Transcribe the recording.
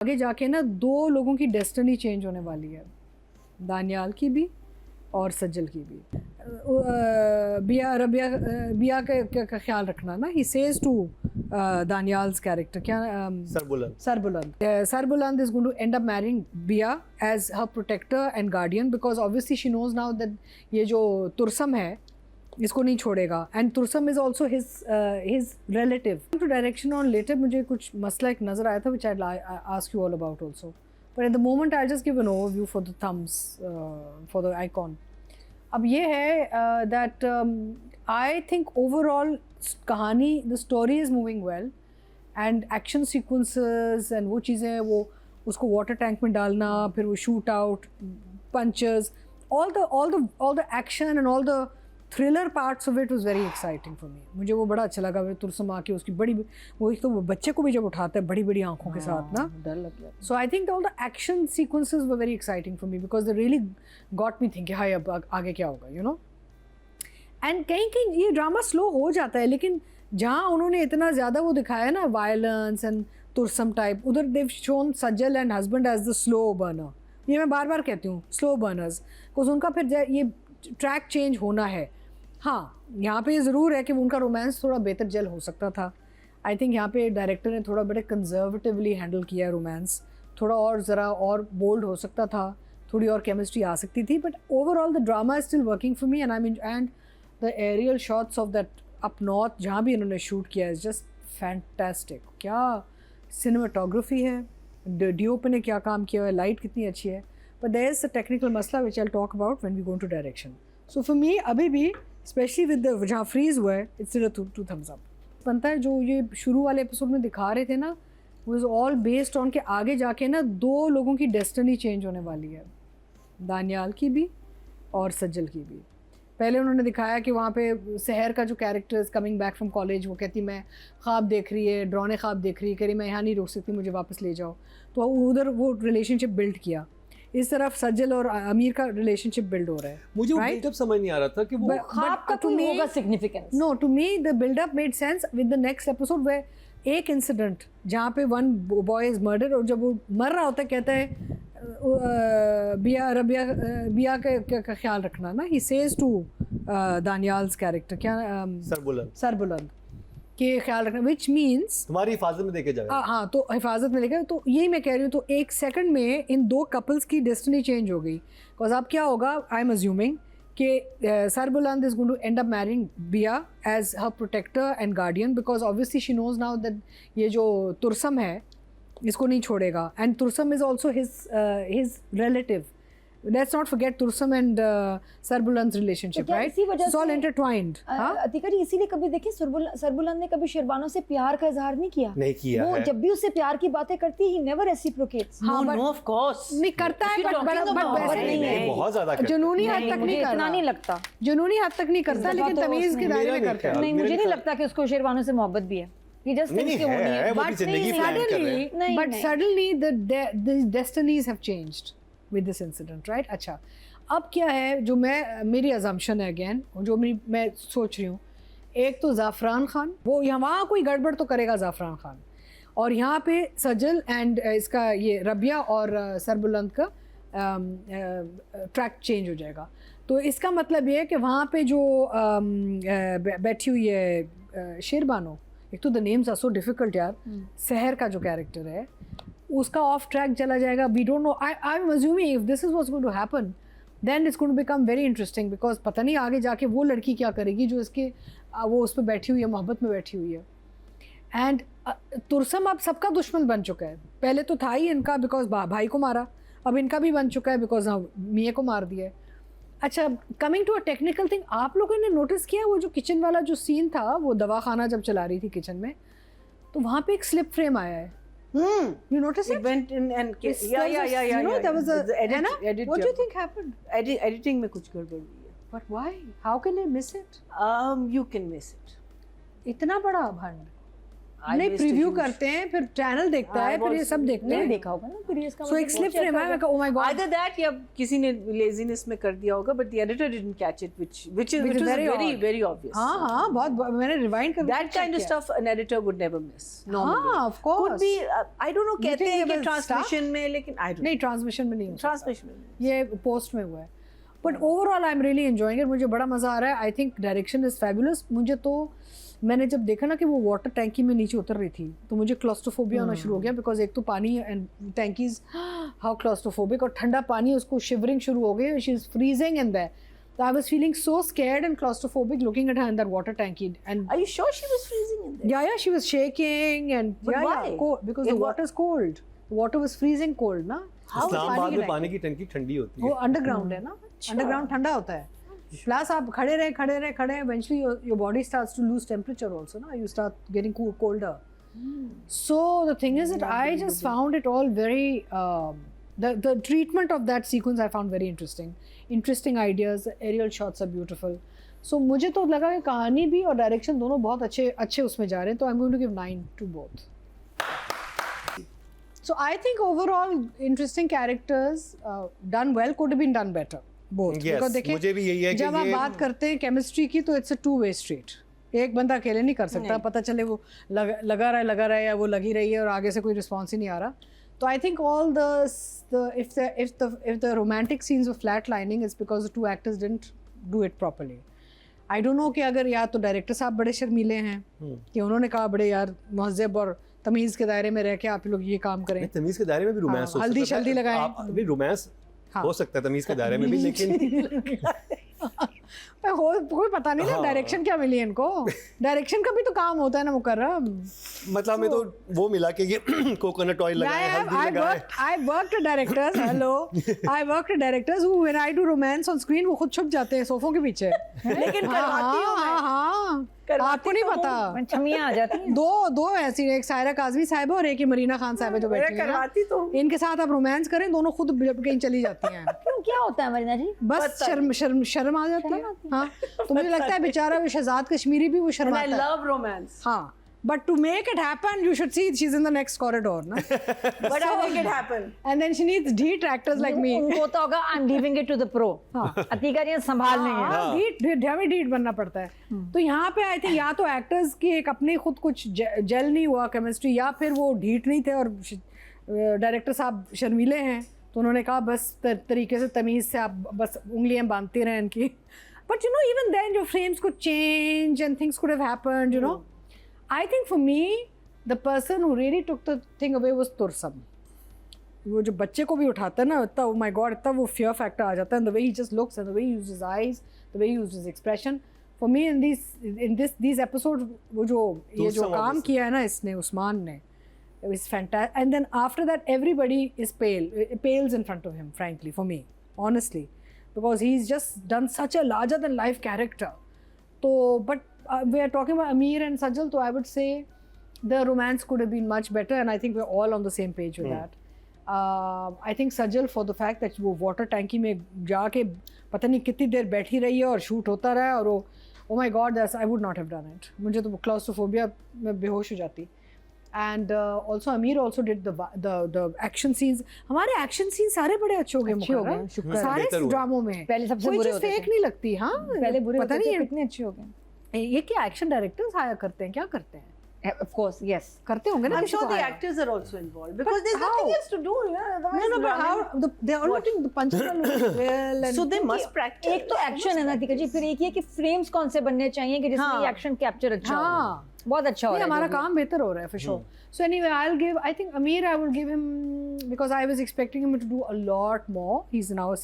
आगे जाके ना दो लोगों की डेस्टिनी चेंज होने वाली है, दानियाल की भी और सज्जल की भी। बिया का ख्याल रखना ना, ही सेज टू दानियाल्स कैरेक्टर क्या Sarbuland is going to end up marrying Bia as her protector and guardian because obviously she knows now that ये जो तुरसम है इसको नहीं छोड़ेगा and तुरसम is also his relative. To direction on later मुझे कुछ मसला एक नज़र आया था which I'll ask you all about also. But at the moment I'll just give an overview for the thumbs for the icon. अब ये है that I think overall कहानी the story is moving well and action sequences and वो चीज़ें वो उसको water tank में डालना फिर वो shoot out punches all the action and all the thriller parts of it was very exciting for me. मुझे वो बड़ा अच्छा लगा। तुरसम आके उसकी बड़ी वो एक तो बच्चे को भी जब उठाता है बड़ी बड़ी आंखों के साथ ना डर लग गया। So I think all the action sequences were very exciting for me because they really got me thinking हाय अब आगे क्या होगा you know. And कहीं ये ड्रामा स्लो हो जाता है लेकिन जहाँ उन्होंने इतना ज़्यादा वो दिखाया ना वायलेंस एंड तुरसम टाइप, उधर देव शोन Sajal and husband as the slow burner. ये मैं बार बार कहती हूँ स्लो बर्नर्स बिकॉज उनका फिर ये ट्रैक चेंज होना है। हाँ यहाँ पे ये ज़रूर है कि उनका रोमांस थोड़ा बेहतर जल हो सकता था। आई थिंक यहाँ पे डायरेक्टर ने थोड़ा बड़े कंजर्वेटिवली हैंडल किया है रोमांस, थोड़ा और ज़रा और बोल्ड हो सकता था, थोड़ी और केमिस्ट्री आ सकती थी। But overall the drama is still working for me and the aerial shots of that up north जहाँ भी इन्होंने शूट किया इज़ जस्ट फैंटास्टिक। क्या सिनेमाटोग्राफी है, डीओपी ने क्या काम किया है, लाइट कितनी अच्छी है। But there is a technical मसला which I will talk about when we go to direction. So for me अभी भी स्पेशली विद द जहाँ फ्रीज हुआ है इट्स टू थम्स अप बनता है। जो ये शुरू वाले एपिसोड में दिखा रहे थे ना वो इज़ ऑल बेस्ड ऑन के आगे जाके ना दो लोगों की डेस्टिनी चेंज होने वाली है, दानियाल की भी और सज्जल की भी। पहले उन्होंने दिखाया कि वहाँ पे सहर का जो character is coming back from college, वो कहती मैं ख्वाब देख रही है, डरौने ख्वाब देख रही है, कह रही मैं यहाँ नहीं रुक सकती, मुझे वापस ले जाओ। तो उधर वो रिलेशनशिप बिल्ड किया। इस तरफ सज्जल और अमीर का रिलेशनशिप बिल्ड हो रहा है। मुझे वो बिल्डअप समझ नहीं आ रहा था कि वो ख्वाब का कोई होगा significance. No to me the buildup made sense with the next episode वे एक इंसिडेंट जहाँ पे वन बॉय इज मर्डर और जब वो मर रहा होता है कहता है बिया का ख्याल रखना ना, ही सेज टू दानियाल्स कैरेक्टर क्या सरबुलंद के ख्याल रखना विच मीन्स तुम्हारी हिफाजत में लेके जाएगा। हाँ तो हिफाजत में लेकर, तो यही मैं कह रही हूँ। तो एक सेकंड में इन दो कपल्स की डेस्टिनी चेंज हो गई। बिकॉज अब क्या होगा, आई एम अज्यूमिंग कि Sarbuland is going to end up marrying Bia as her protector and guardian because obviously she knows now that ये जो तुरसम है इसको नहीं छोड़ेगा and Tursam is also his relative. Let's not forget Tursam and Sarbuland's relationship, तो right? It's all intertwined. Atika ji इसीलिए कभी देखिए सरबुलंद ने कभी शेरबानो से प्यार का इजहार नहीं किया। नहीं किया वो है। जब भी उससे प्यार की बातें करती है, he never reciprocates। हाँ, no of course नहीं करता है but वैसे नहीं है, बहुत ज्यादा जुनूनी हद तक नहीं करता। इतना नहीं लगता, जुनूनी हद तक नहीं करता लेकिन तमीज के दायरे में करता है। नहीं मुझे नहीं लगता कि उसको शेरबानो से मोहब्बत भी है। He just thinks कि होनी है। But suddenly the destinies have changed with this incident, right? अच्छा अब क्या है जो मेरी assumption है अगेन, जो मैं सोच रही हूँ, एक तो ज़ाफ़रान खान वो यहाँ कोई गड़बड़ तो करेगा ज़ाफ़रान खान, और यहाँ पे सज्जल एंड इसका ये रबिया और सरबुलंद का ट्रैक चेंज हो जाएगा। तो इसका मतलब ये है कि वहाँ पे जो बैठी हुई है शेरबानो, एक तो the names are so difficult यार, सहर का जो कैरेक्टर है उसका ऑफ ट्रैक चला जाएगा। We don't know, I am assuming if this is what's going to happen then it's going to become very interesting because पता नहीं आगे जाके वो लड़की क्या करेगी जो इसके वो उस पर बैठी हुई है, मोहब्बत में बैठी हुई है। एंड तुरसम अब सबका दुश्मन बन चुका है। पहले तो था ही इनका बिकॉज भाई को मारा, अब इनका भी बन चुका है बिकॉज मियाँ को मार दिया है। अच्छा coming to a technical thing, आप लोगों ने नोटिस किया वो जो किचन वाला जो सीन था, वो दवा खाना जब चला रही थी किचन में, तो वहाँ पे एक स्लिप फ्रेम आया है। You noticed it? It went in and yeah. You know, there was a edit. What do you think happened? Editing में कुछ गड़बड़ हुई है। But why? How can they miss it? You can miss it. इतना बड़ा भंड I नहीं missed a preview huge- करते हैं फिर चैनल देखता है फिर ये सब देखते नहीं हैं देखा होगा ना फिर ये इसका सो एक स्लिप फ्रेम है oh my God Either that या किसी ने लेजीनेस में कर दिया होगा, but the editor didn't catch it, which is was very very odd. very obvious. हाँ बहुत मैंने रिवाइंड कर That kind of stuff an editor would never miss. Normally. हाँ of course Could be I don't know You कहते think हैं it कि was transmission में, लेकिन I don't नहीं ट्रांसमिशन में नहीं हो सकता। ट्रांसमिशन में ये पोस्ट में हुआ है but overall I am really enjoying it मुझे बड़ा मज़ा आ रहा है I think direction is fabulous मुझे तो मैंने जब देखा ना कि वो वाटर टैंकी में नीचे उतर रही थी तो मुझे क्लॉस्ट्रोफोबिया होना शुरू हो गया बिकॉज एक तो पानी एंड टैंकीज हाउ क्लॉस्ट्रोफोबिक और ठंडा पानी उसको शिवरिंग शुरू हो गई she is freezing in that So I was feeling so scared and claustrophobic looking at her in that water tanky. And Are you sure she was freezing in there? yeah, she was shaking and But yeah, why? because the water is cold. The water was freezing cold, na? Islamabad में पानी की टंकी ठंडी होती वो है underground है ना अंडरग्राउंड ठंडा होता है प्लस आप खड़े रहे eventually your body starts to lose temperature also na you start getting colder so the thing is that I just found it all very the treatment of that sequence I found very interesting ideas aerial shots are beautiful so मुझे तो लगा कि कहानी भी और direction दोनों बहुत अच्छे उसमें जा रहे हैं तो I'm going to give 9 to both so I think overall interesting characters done well could have been done better both Yes, because देखिए मुझे भी यही है कि जब आप ये- बात करते हैं केमिस्ट्री की तो it's a two way street एक बंदा अकेले नहीं कर सकता पता चले वो लगा रहा है या वो लगी रही है और आगे से कोई रिस्पॉन्स ही नहीं आ रहा तो I think all if the romantic scenes were flatlining it's because the two actors didn't do it properly I don't know कि अगर या तो डायरेक्टर साहब बड़े शर्मीले हैं कि उन्होंने कहा बड़े यार महज़ब और तमीज़ के दायरे में रह के आप लोग ये काम करें नहीं, तमीज के दायरे में भी रोमांस हाँ, हल्दी शल्दी लगाएं। अभी रोमांस हाँ। हो सकता है तमीज के दायरे में भी लेकिन कोई पता नहीं ना डायरेक्शन क्या मिली इनको डायरेक्शन का भी तो काम होता है ना मुकर्रम मतलब हमें तो वो मिला कि ये कोकोनट ऑयल लगाए हल्दी लगाए I worked with directors. Hello, I worked with directors who, when I do romance on screen, वो खुद छुप जाते हैं सोफों के पीछे। लेकिन करवाती हूँ मैं। हाँ, करवाती आपको नहीं तो हूँ। पता। छमियां आ जाती हैं दो ऐसी एक सायरा काजमी साहिबा और एक ये मरीना खान साहिबा जो बैठी हैं करवाती तो हूँ। इनके साथ आप रोमांस करें दोनों खुद कहीं चली जाती हैं क्यों क्या होता है मरीना जी बस शर्म आ जाती है हाँ तो मुझे लगता है बेचारा वो शहजाद कश्मीरी भी वो And I शर्माता है love romance. हाँ but to make it happen you should see she's in the next corridor na But I make it happen. and then she needs deet actors like me उनको तो होगा I am leaving it to the pro Atika ji संभाल लेंगे हाँ, ढीठ बनना पड़ता है तो यहाँ पे आई थिंक या तो एक्टर्स की एक अपनी खुद कुछ जेल नहीं हुआ केमिस्ट्री या फिर वो ढीठ नहीं थे और डायरेक्टर साहब शर्मीले हैं तो उन्होंने कहा बस तरीके से तमीज़ से आप बस उंगलियां बांधते रहें इनकी but you know even then जो frames could change and things could have happened you know I think for me the person who really took the thing away was Tursam वो जो बच्चे को भी उठाता है ना इतना oh my god इतना वो fear factor आ जाता है and the way he just looks and the way he uses his eyes the way he uses his expression for me in these episodes वो जो ये जो काम किया है ना इसने उस्मान ने it was fantastic and then after that everybody is pales in front of him frankly for me honestly because he's just done such a larger than life character so but we are talking about Amir and Sajal so I would say the romance could have been much better and I think we're all on the same page with that I think Sajal for the fact that वो water टैंकी में जाके पता नहीं कितनी देर बैठी रही है और शूट होता रहा और वो oh my god that's I would not have done it मुझे तो claustrophobia में बेहोश हो जाती and also Amir also did the action scenes हमारे action scenes सारे बड़े अच्छे हो गए मुकर्रम शुक्र सारे बेहतर हुआ। ड्रामों में पहले सबसे कोई बुरे चीज़ होते फेक थे। नहीं लगती हाँ पहले बुरे पता होते नहीं थे कितने अच्छे हो गए ये क्या एक्शन डायरेक्टर्स हायर करते हैं क्या करते हैं ऑफ कोर्स यस करते होंगे ना I'm किसी sure को the hire? actors are also involved because there's how? nothing else to do. Yeah, No, but how they're all looking the punches are looking well and So they must practice. एक तो action है ना अतीका जी फिर एक ये कि frames कौन से बनने चाहिए कि जिसमें हाँ। ये एक्शन कैप्चर अच्छा हो हाँ बहुत अच्छा हो नहीं, रहा है हमारा जो भी। काम बेहतर हो रहा है for sure. So anyway, I think Amir I will give him because I was expecting him to do a lot more. He's now a